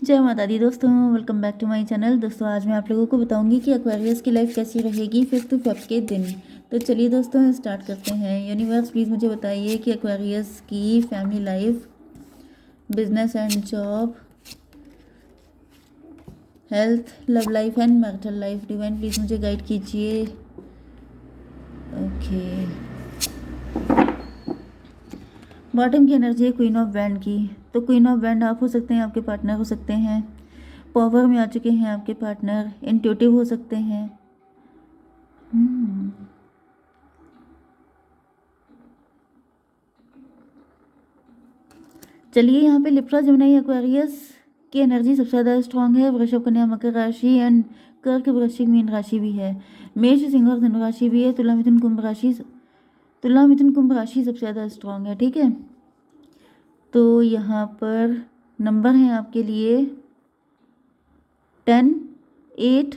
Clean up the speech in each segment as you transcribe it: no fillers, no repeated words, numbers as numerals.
जय माता दी दोस्तों, welcome back to my channel. दोस्तों आज मैं आप लोगों को बताऊंगी कि एक्वेरियस की लाइफ कैसी रहेगी 5 फेब के दिन। तो चलिए दोस्तों स्टार्ट करते हैं। यूनिवर्स प्लीज़ मुझे बताइए कि एक्वेरियस की family life, business and job, health, love life and marital life, divine please मुझे गाइड कीजिए। ओके, बॉटम की एनर्जी है क्वीन ऑफ वैंड की। तो क्वीन ऑफ वैंड आप हो सकते हैं, आपके पार्टनर हो सकते हैं, पावर में आ चुके हैं आपके पार्टनर, इंट्यूटिव हो सकते हैं। चलिए यहाँ पे लिब्रा जेमिनी एक्वेरियस की एनर्जी सबसे ज़्यादा स्ट्रांग है। वृषभ, कन्या, मकर राशि एंड कर्क, वृश्चिक, मीन राशि भी है। मेष, सिंह और धनु राशि भी है। तुला, मिथुन, कुंभ राशि सबसे ज़्यादा स्ट्रांग है। ठीक है, तो यहाँ पर नंबर हैं आपके लिए 10, 8,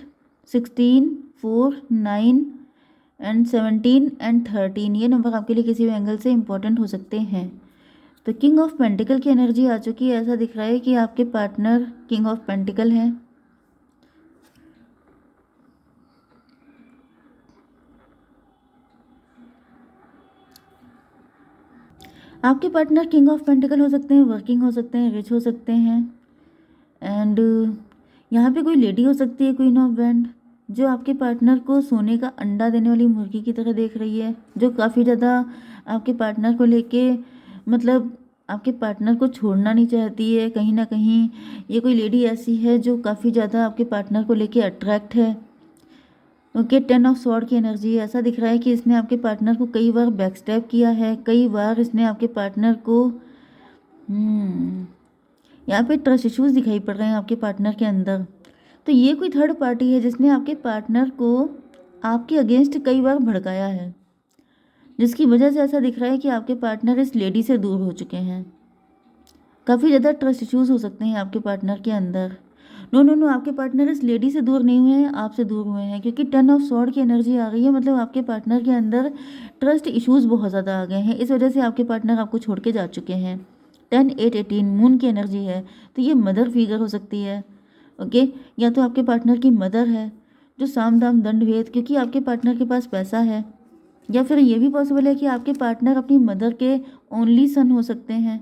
16, 4, 9 एंड 17 एंड 13। ये नंबर आपके लिए किसी भी एंगल से इम्पोर्टेंट हो सकते हैं। तो किंग ऑफ पेंटिकल की एनर्जी आ चुकी है। ऐसा दिख रहा है कि आपके पार्टनर किंग ऑफ पेंटिकल हैं। आपके पार्टनर किंग ऑफ पेंटिकल हो सकते हैं, वर्किंग हो सकते हैं, रिच हो सकते हैं एंड यहाँ पे कोई लेडी हो सकती है क्वीन ऑफ वैंड, जो आपके पार्टनर को सोने का अंडा देने वाली मुर्गी की तरह देख रही है, जो काफ़ी ज़्यादा आपके पार्टनर को लेके मतलब आपके पार्टनर को छोड़ना नहीं चाहती है। कहीं ना कहीं ये कोई लेडी ऐसी है जो काफ़ी ज़्यादा आपके पार्टनर को लेके अट्रैक्ट है। ओके, 10 ऑफ स्वॉर्ड की एनर्जी है। ऐसा दिख रहा है कि इसने आपके पार्टनर को कई बार बैकस्टैब किया है, कई बार इसने आपके पार्टनर को यहाँ पे ट्रस्ट इश्यूज दिखाई पड़ रहे हैं आपके पार्टनर के अंदर। तो ये कोई थर्ड पार्टी है जिसने आपके पार्टनर को आपके अगेंस्ट कई बार भड़काया है, जिसकी वजह से ऐसा दिख रहा है कि आपके पार्टनर इस लेडी से दूर हो चुके हैं। काफ़ी ज़्यादा ट्रस्ट इश्यूज हो सकते हैं आपके पार्टनर के अंदर। नो नो नो, आपके पार्टनर इस लेडी से दूर नहीं हुए हैं, आपसे दूर हुए हैं, क्योंकि 10 ऑफ स्वॉर्ड की एनर्जी आ गई है। मतलब आपके पार्टनर के अंदर ट्रस्ट इश्यूज बहुत ज़्यादा आ गए हैं, इस वजह से आपके पार्टनर आपको छोड़ के जा चुके हैं। 10, 8, 18 मून की एनर्जी है। तो ये मदर फिगर हो सकती है। ओके, या तो आपके पार्टनर की मदर है जो साम दाम दंड भेद, क्योंकि आपके पार्टनर के पास पैसा है। या फिर ये भी पॉसिबल है कि आपके पार्टनर अपनी मदर के ओनली सन हो सकते हैं,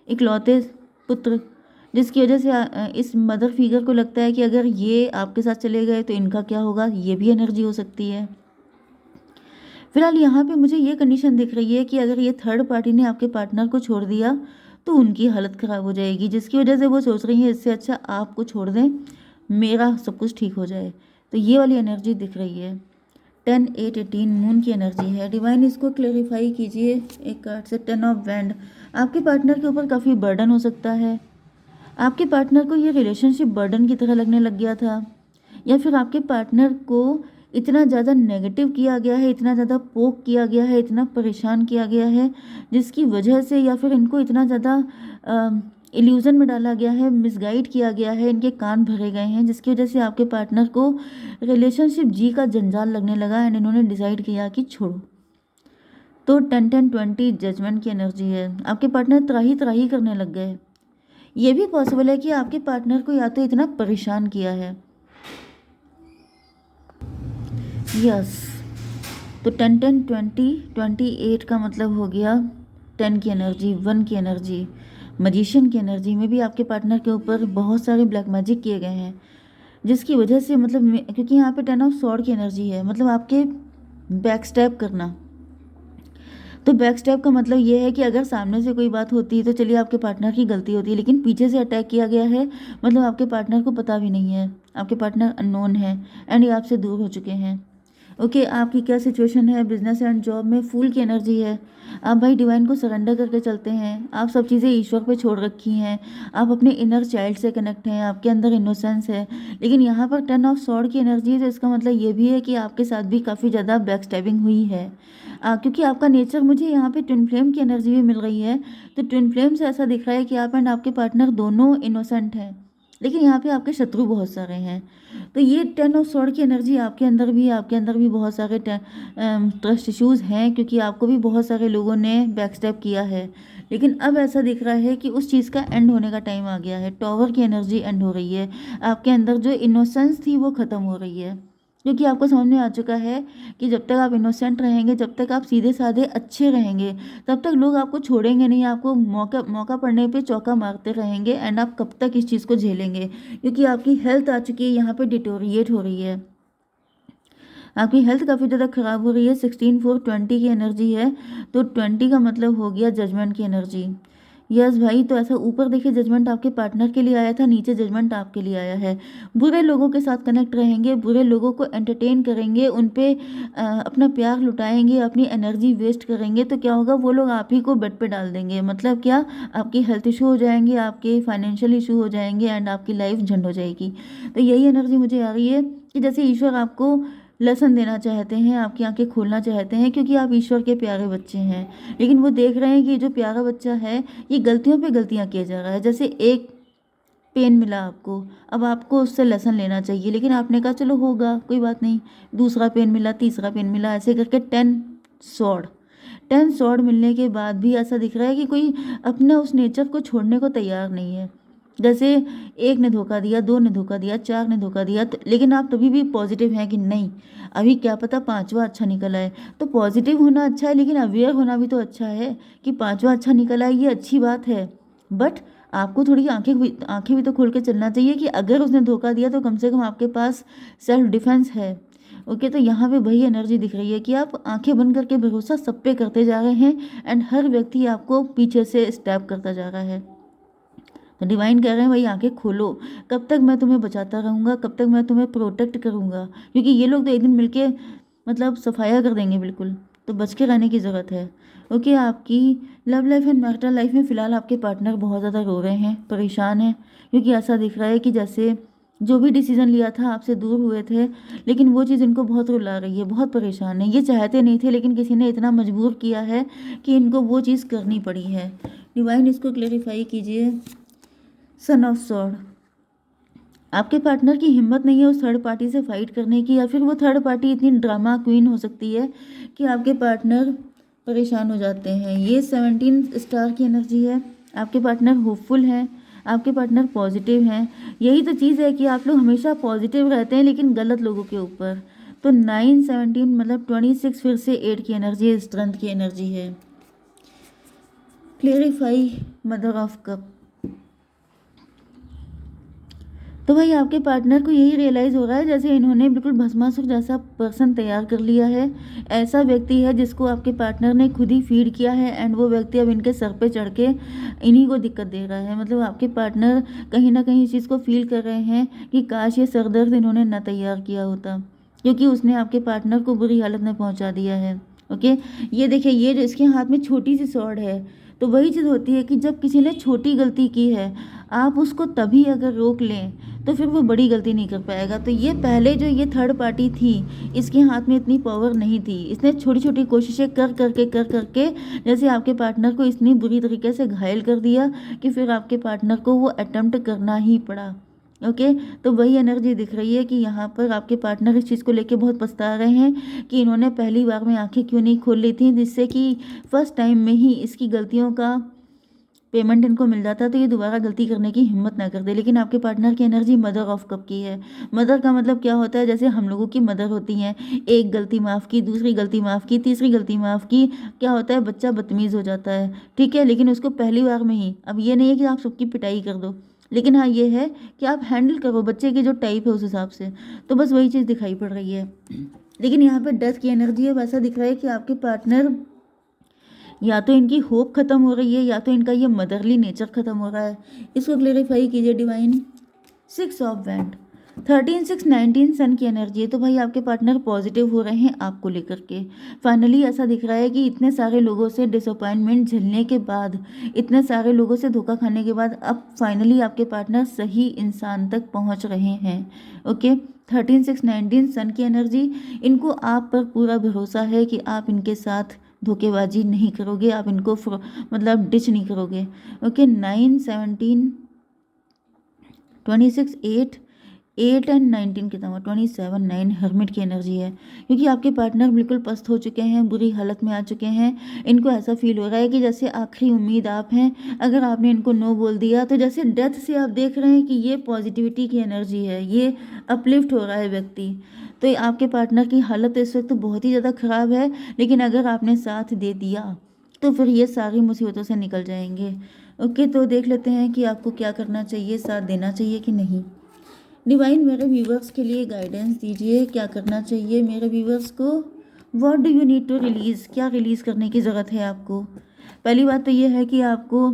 इकलौते पुत्र, जिसकी वजह से इस मदर फिगर को लगता है कि अगर ये आपके साथ चले गए तो इनका क्या होगा। ये भी एनर्जी हो सकती है। फिलहाल यहाँ पे मुझे ये कंडीशन दिख रही है कि अगर ये थर्ड पार्टी ने आपके पार्टनर को छोड़ दिया तो उनकी हालत ख़राब हो जाएगी, जिसकी वजह से वो सोच रही है इससे अच्छा आपको छोड़ दें, मेरा सब कुछ ठीक हो जाए। तो ये वाली एनर्जी दिख रही है। 10, 8, 18 मून की एनर्जी है। डिवाइन इसको क्लेरिफाई कीजिए एक कार्ड से। 10 ऑफ वैंड, आपके पार्टनर के ऊपर काफ़ी बर्डन हो सकता है। आपके पार्टनर को ये रिलेशनशिप बर्डन की तरह लगने लग गया था, या फिर आपके पार्टनर को इतना ज़्यादा नेगेटिव किया गया है, इतना ज़्यादा पोक किया गया है, इतना परेशान किया गया है, जिसकी वजह से या फिर इनको इतना ज़्यादा इल्यूज़न में डाला गया है, मिसगाइड किया गया है, इनके कान भरे गए हैं, जिसकी वजह से आपके पार्टनर को रिलेशनशिप जी का जंजाल लगने लगा एंड इन्होंने डिसाइड किया कि छोड़ो। तो 10, 10, 20 जजमेंट की एनर्जी है। आपके पार्टनर त्राही त्राही करने लग गए। ये भी पॉसिबल है कि आपके पार्टनर को या तो इतना परेशान किया है। यस, तो 10, 10, 20, 28 का मतलब हो गया 10 की एनर्जी, 1 की एनर्जी, मजिशियन की एनर्जी में भी आपके पार्टनर के ऊपर बहुत सारे ब्लैक मैजिक किए गए हैं, जिसकी वजह से मतलब क्योंकि यहाँ पे 10 ऑफ स्वॉर्ड की एनर्जी है, मतलब आपके बैक स्टैप करना। तो बैक स्टेप का मतलब ये है कि अगर सामने से कोई बात होती है तो चलिए आपके पार्टनर की गलती होती है, लेकिन पीछे से अटैक किया गया है, मतलब आपके पार्टनर को पता भी नहीं है, आपके पार्टनर अननोन है एंड ये आपसे दूर हो चुके हैं। ओके, आपकी क्या सिचुएशन है बिजनेस एंड जॉब में? फूल की एनर्जी है। आप भाई डिवाइन को सरेंडर करके चलते हैं, आप सब चीज़ें ईश्वर पे छोड़ रखी हैं, आप अपने इनर चाइल्ड से कनेक्ट हैं, आपके अंदर इनोसेंस है। लेकिन यहाँ पर 10 ऑफ स्वॉर्ड की एनर्जी है, तो इसका मतलब ये भी है कि आपके साथ भी काफ़ी ज़्यादा बैक स्टैबिंग हुई है। क्योंकि आपका नेचर, मुझे यहाँ पे ट्विन फ्लेम की एनर्जी भी मिल रही है। तो ट्विन फ्लेम से ऐसा दिख रहा है कि आप एंड आपके पार्टनर दोनों इनोसेंट हैं, लेकिन यहाँ पे आपके शत्रु बहुत सारे हैं। तो ये 10 ऑफ स्वॉर्ड की एनर्जी आपके अंदर भी है। आपके अंदर भी बहुत सारे ट्रस्ट इश्यूज़ हैं, क्योंकि आपको भी बहुत सारे लोगों ने बैक स्टेप किया है, लेकिन अब ऐसा दिख रहा है कि उस चीज़ का एंड होने का टाइम आ गया है। टॉवर की एनर्जी एंड हो रही है। आपके अंदर जो इनोसेंस थी वो ख़त्म हो रही है, क्योंकि आपको समझ में आ चुका है कि जब तक आप इनोसेंट रहेंगे, जब तक आप सीधे साधे अच्छे रहेंगे, तब तक लोग आपको छोड़ेंगे नहीं। आपको मौका मौका पड़ने पे चौका मारते रहेंगे। एंड आप कब तक इस चीज़ को झेलेंगे, क्योंकि आपकी हेल्थ आ चुकी है यहाँ पे डिटोरिएट हो रही है। आपकी हेल्थ काफ़ी ज़्यादा ख़राब हो रही है। 16/4/20 की एनर्जी है, तो 20 का मतलब हो गया जजमेंट की एनर्जी। यस भाई, तो ऐसा ऊपर देखिए जजमेंट आपके पार्टनर के लिए आया था, नीचे जजमेंट आपके लिए आया है। बुरे लोगों के साथ कनेक्ट रहेंगे, बुरे लोगों को एंटरटेन करेंगे, उन पे अपना प्यार लुटाएंगे, अपनी एनर्जी वेस्ट करेंगे, तो क्या होगा, वो लोग आप ही को बेड पे डाल देंगे। मतलब क्या, आपकी हेल्थ इशू हो जाएंगे, आपके फाइनेंशियल इशू हो जाएंगे, एंड आपकी लाइफ झंड हो जाएगी। तो यही एनर्जी मुझे आ रही है कि जैसे ईश्वर आपको लेसन देना चाहते हैं, आपकी आंखें खोलना चाहते हैं, क्योंकि आप ईश्वर के प्यारे बच्चे हैं। लेकिन वो देख रहे हैं कि जो प्यारा बच्चा है ये गलतियों पे गलतियां किए जा रहा है। जैसे एक पेन मिला आपको, अब आपको उससे लेसन लेना चाहिए, लेकिन आपने कहा चलो होगा कोई बात नहीं। दूसरा पेन मिला, तीसरा पेन मिला, ऐसे करके 10 स्वॉर्ड 10 स्वॉर्ड मिलने के बाद भी ऐसा दिख रहा है कि कोई अपना उस नेचर को छोड़ने को तैयार नहीं है। जैसे एक ने धोखा दिया, दो ने धोखा दिया, चार ने धोखा दिया, तो लेकिन आप तभी भी पॉजिटिव हैं कि नहीं, अभी क्या पता पांचवा अच्छा निकल आए। तो पॉजिटिव होना अच्छा है, लेकिन अवेयर होना भी तो अच्छा है कि पांचवा अच्छा निकल आए, ये अच्छी बात है। बट आपको थोड़ी आंखें भी तो खोल के चलना चाहिए कि अगर उसने धोखा दिया तो कम से कम आपके पास सेल्फ डिफेंस है। ओके, तो यहाँ पे वही एनर्जी दिख रही है कि आप आंखें बंद करके भरोसा सब पे करते जा रहे हैं, एंड हर व्यक्ति आपको पीछे से स्टैप करता जा रहा है। तो डिवाइन कह रहे हैं भाई आंखें खोलो, कब तक मैं तुम्हें बचाता रहूँगा, कब तक मैं तुम्हें प्रोटेक्ट करूँगा, क्योंकि ये लोग तो एक दिन मिलके मतलब सफाया कर देंगे बिल्कुल। तो बच के रहने की ज़रूरत है। ओके, आपकी love life and marital life में फ़िलहाल आपके पार्टनर बहुत ज़्यादा रो रहे हैं, परेशान हैं, क्योंकि ऐसा दिख रहा है कि जैसे जो भी डिसीजन लिया था आपसे दूर हुए थे, लेकिन वो चीज़ इनको बहुत रुला रही है, बहुत परेशान है। ये चाहते नहीं थे, लेकिन किसी ने इतना मजबूर किया है कि इनको वो चीज़ करनी पड़ी है। डिवाइन इसको क्लेरिफाई कीजिए। सन ऑफ सॉर्ड, आपके पार्टनर की हिम्मत नहीं है उस थर्ड पार्टी से फाइट करने की, या फिर वो थर्ड पार्टी इतनी ड्रामा क्वीन हो सकती है कि आपके पार्टनर परेशान हो जाते हैं। ये 17 स्टार की एनर्जी है। आपके पार्टनर होपफुल हैं, आपके पार्टनर पॉजिटिव हैं। यही तो चीज़ है कि आप लोग हमेशा पॉजिटिव रहते हैं, लेकिन गलत लोगों के ऊपर। तो 9 17 मतलब 26 फिर से 8 की एनर्जी है, स्ट्रेंथ की एनर्जी है। क्लेरिफाई मदर ऑफ कप, तो भाई आपके पार्टनर को यही रियलाइज़ हो रहा है जैसे इन्होंने बिल्कुल भस्मासुर जैसा पर्सन तैयार कर लिया है। ऐसा व्यक्ति है जिसको आपके पार्टनर ने खुद ही फीड किया है, एंड वो व्यक्ति अब इनके सर पे चढ़ के इन्हीं को दिक्कत दे रहा है। मतलब आपके पार्टनर कहीं ना कहीं इस चीज़ को फील कर रहे हैं कि काश ये सरदर्द इन्होंने ना तैयार किया होता, क्योंकि उसने आपके पार्टनर को बुरी हालत में पहुँचा दिया है। ओके, ये देखिए, ये जो इसके हाथ में छोटी सी स्वॉर्ड है, तो वही चीज़ होती है कि जब किसी ने छोटी गलती की है, आप उसको तभी अगर रोक लें तो फिर वो बड़ी गलती नहीं कर पाएगा। तो ये पहले जो ये थर्ड पार्टी थी, इसके हाथ में इतनी पावर नहीं थी। इसने छोटी छोटी कोशिशें कर करके जैसे आपके पार्टनर को इतनी बुरी तरीके से घायल कर दिया कि फिर आपके पार्टनर को वो अटेम्प्ट करना ही पड़ा। ओके, तो वही एनर्जी दिख रही है कि यहाँ पर आपके पार्टनर इस चीज़ को लेके बहुत पछता रहे हैं कि इन्होंने पहली बार में आंखें क्यों नहीं खोल ली थी, जिससे कि फर्स्ट टाइम में ही इसकी गलतियों का पेमेंट इनको मिल जाता है, तो ये दोबारा गलती करने की हिम्मत ना कर दे। लेकिन आपके पार्टनर की एनर्जी मदर ऑफ कप की है। मदर का मतलब क्या होता है, जैसे हम लोगों की मदर होती हैं, एक गलती माफ़ की, दूसरी गलती माफ़ की, तीसरी गलती माफ़ की, क्या होता है, बच्चा बदतमीज़ हो जाता है। ठीक है, लेकिन उसको पहली बार में ही, अब ये नहीं है कि आप सबकी पिटाई कर दो, लेकिन हाँ ये है कि आप हैंडल करो बच्चे की जो टाइप है उस हिसाब से। तो बस वही चीज़ दिखाई पड़ रही है। लेकिन यहाँ पर डेथ की एनर्जी है। वैसा दिख रहा है कि आपके पार्टनर, या तो इनकी होप खत्म हो रही है, या तो इनका ये मदरली नेचर खत्म हो रहा है। इसको क्लेरिफाई कीजिए डिवाइन। 6 ऑफ वैंड, 13 6 19 सन की एनर्जी है। तो भाई आपके पार्टनर पॉजिटिव हो रहे हैं आपको लेकर के। फाइनली ऐसा दिख रहा है कि इतने सारे लोगों से डिसअपॉइंटमेंट झेलने के बाद, इतने सारे लोगों से धोखा खाने के बाद, अब फाइनली आपके पार्टनर सही इंसान तक पहुंच रहे हैं। ओके, 13 6 19 सन की एनर्जी, इनको आप पर पूरा भरोसा है कि आप इनके साथ धोखेबाजी नहीं करोगे, आप इनको मतलब डिच नहीं करोगे। ओके, 9 17 26 8 8 एंड 19 कितना हुआ, 27, 9 हर्मिट की एनर्जी है, क्योंकि आपके पार्टनर बिल्कुल पस्त हो चुके हैं, बुरी हालत में आ चुके हैं। इनको ऐसा फील हो रहा है कि जैसे आखिरी उम्मीद आप हैं। अगर आपने इनको नो बोल दिया तो जैसे डेथ से आप देख रहे हैं कि ये पॉजिटिविटी की एनर्जी है, ये अपलिफ्ट हो रहा है व्यक्ति। तो ये आपके पार्टनर की हालत इस वक्त बहुत ही ज़्यादा ख़राब है, लेकिन अगर आपने साथ दे दिया तो फिर ये सारी मुसीबतों से निकल जाएंगे। ओके, तो देख लेते हैं कि आपको क्या करना चाहिए, साथ देना चाहिए कि नहीं। डिवाइन मेरे व्यूवर्स के लिए गाइडेंस दीजिए, क्या करना चाहिए मेरे व्यूवर्स को। What do you need to release, क्या रिलीज़ करने की ज़रूरत है आपको। पहली बात तो ये है कि आपको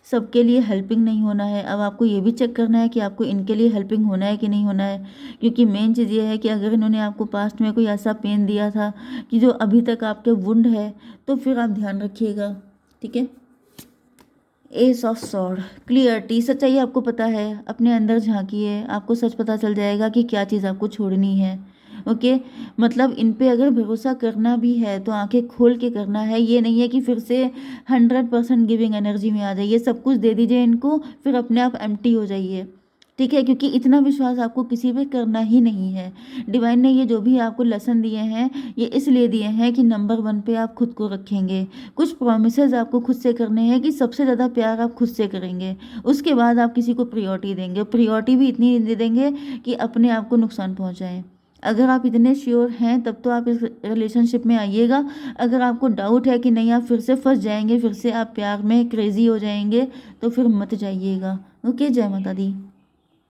सबके लिए हेल्पिंग नहीं होना है। अब आपको ये भी चेक करना है कि आपको इनके लिए हेल्पिंग होना है कि नहीं होना है, क्योंकि मेन चीज़ ये है कि अगर इन्होंने आपको पास्ट में कोई ऐसा पेन दिया था कि जो अभी तक आपके वुंड है, तो फिर आप ध्यान रखिएगा, ठीक है। एस ऑफ सॉर्ड, क्लियरिटी, सच्चाई आपको पता है, अपने अंदर झांकिए, आपको सच पता चल जाएगा कि क्या चीज़ आपको छोड़नी है। ओके, मतलब इन पे अगर भरोसा करना भी है तो आंखें खोल के करना है। ये नहीं है कि फिर से 100% गिविंग एनर्जी में आ जाइए, सब कुछ दे दीजिए इनको, फिर अपने आप एम्प्टी हो जाइए, ठीक है, क्योंकि इतना विश्वास आपको किसी पे करना ही नहीं है। डिवाइन ने ये जो भी आपको लेसन दिए हैं, ये इसलिए दिए हैं कि नंबर 1 पे आप खुद को रखेंगे। कुछ प्रोमिसेस आपको खुद से करने हैं कि सबसे ज़्यादा प्यार आप खुद से करेंगे, उसके बाद आप किसी को प्रायोरिटी देंगे। प्रायोरिटी भी इतनी दे देंगे कि अपने आप को नुकसान पहुँचाएँ। अगर आप इतने श्योर हैं तब तो आप इस रिलेशनशिप में आइएगा। अगर आपको डाउट है कि नहीं आप फिर से फंस जाएंगे, फिर से आप प्यार में क्रेजी हो जाएंगे, तो फिर मत जाइएगा। ओके, जय माता दी।